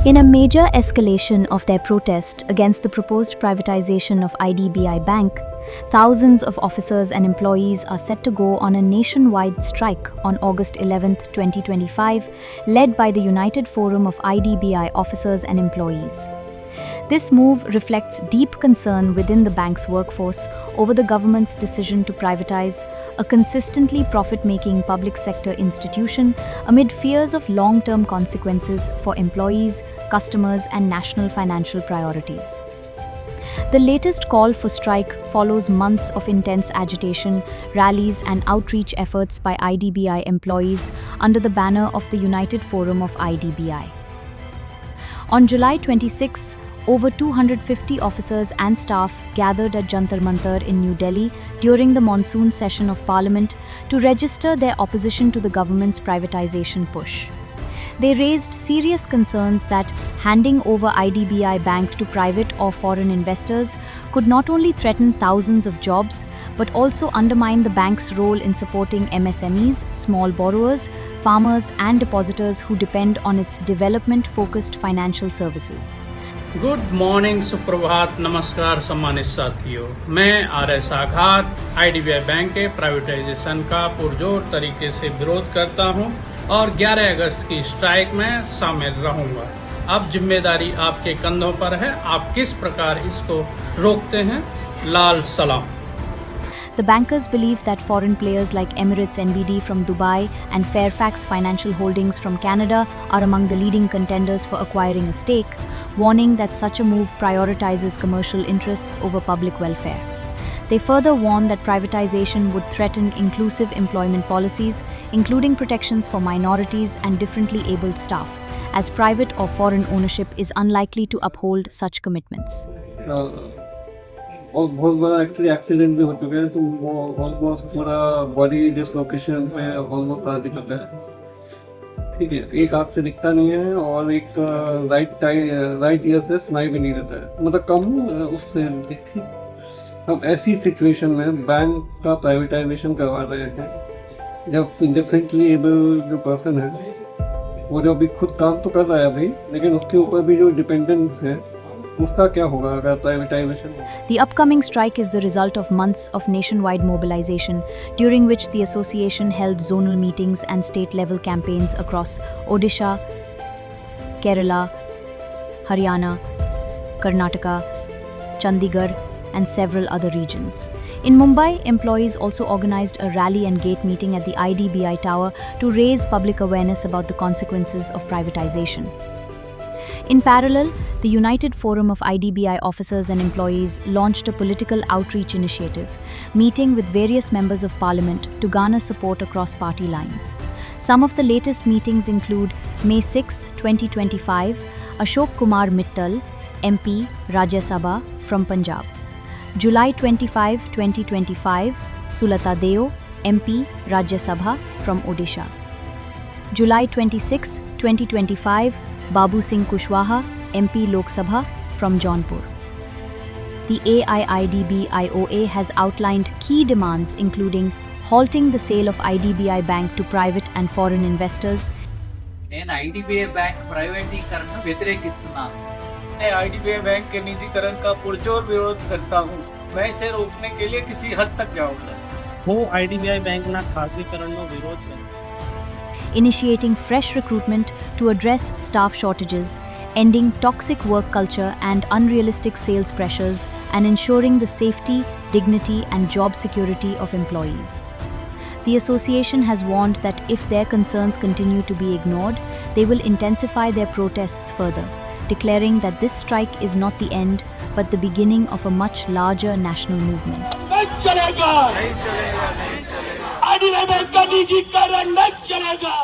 In a major escalation of their protest against the proposed privatization of IDBI Bank, thousands of officers and employees are set to go on a nationwide strike on August 11, 2025, led by the United Forum of IDBI Officers and Employees. This move reflects deep concern within the bank's workforce over the government's decision to privatize a consistently profit-making public sector institution amid fears of long-term consequences for employees, customers, and national financial priorities. The latest call for strike follows months of intense agitation, rallies, and outreach efforts by IDBI employees under the banner of the United Forum of IDBI. On July 26, over 250 officers and staff gathered at Jantar Mantar in New Delhi during the monsoon session of Parliament to register their opposition to the government's privatization push. They raised serious concerns that handing over IDBI Bank to private or foreign investors could not only threaten thousands of jobs, but also undermine the bank's role in supporting MSMEs, small borrowers, farmers, and depositors who depend on its development-focused financial services. Good morning, सुप्रभात, नमस्कार सम्मानित साथियों। मैं RS आघात IDBI bank के privatisation का पुरजोर तरीके से विरोध करता हूं और 11 अगस्त की स्ट्राइक में शामिल रहूंगा। अब जिम्मेदारी आपके कंधों पर है, आप किस प्रकार इसको रोकते हैं। लाल सलाम। The bankers believe that foreign players like Emirates NBD from Dubai and Fairfax Financial Holdings from Canada are among the leading contenders for acquiring a stake, warning that such a move prioritizes commercial interests over public welfare. They further warn that privatization would threaten inclusive employment policies, including protections for minorities and differently abled staff, as private or foreign ownership is unlikely to uphold such commitments. और बहुत बड़ा actually accident भी हो चुका है, तो वो almost पूरा बॉडी डिसलोकेशन पे ऑलमोस्ट आ दिक्कत है। ठीक है, एक आँख से दिखता नहीं है और एक राइट ईयर से सुनाई भी नहीं देता है, मतलब कम उससे। हम ऐसी सिचुएशन में बैंक का प्राइवेटाइजेशन करवा रहे हैं जब डिफरेंटली एबल जो पर्सन है वो जो अभी खुद काम तो कर रहा है अभी, लेकिन उसके ऊपर भी जो डिपेंडेंस है उसका क्या होगा अगर privatisation. The upcoming strike is the result of months of nationwide mobilization, during which the association held zonal meetings and state-level campaigns across Odisha, Kerala, Haryana, Karnataka, Chandigarh, and several other regions. In Mumbai, employees also organized a rally and gate meeting at the IDBI Tower to raise public awareness about the consequences of privatization. In parallel, the United Forum of IDBI Officers and Employees launched a political outreach initiative, meeting with various members of parliament to garner support across party lines. Some of the latest meetings include May 6, 2025, Ashok Kumar Mittal, MP, Rajya Sabha from Punjab; July 25, 2025, Sulata Deo, MP, Rajya Sabha from Odisha; July 26, 2025, Babu Singh Kushwaha, MP Lok Sabha from Jaunpur. The AIIDBIOA has outlined key demands including halting the sale of IDBI Bank to private and foreign investors. నేను IDBI bank प्राइवेटीकरण व्यतिरेकिస్తున్నాను। मैं IDBI bank के निजीकरण का पुरजोर विरोध करता हूँ। मैं इसे रोकने के लिए किसी हद तक जाऊंगा। હું IDBI બેંકના ખાસગીકરણનો વિરોધ કરું। Initiating fresh recruitment to address staff shortages, ending toxic work culture and unrealistic sales pressures, and ensuring the safety, dignity, and job security of employees. The association has warned that if their concerns continue to be ignored, they will intensify their protests further, declaring that this strike is not the end, but the beginning of a much larger national movement. नहीं चलेगा, IDBI bank का निजीकरण नहीं चलेगा।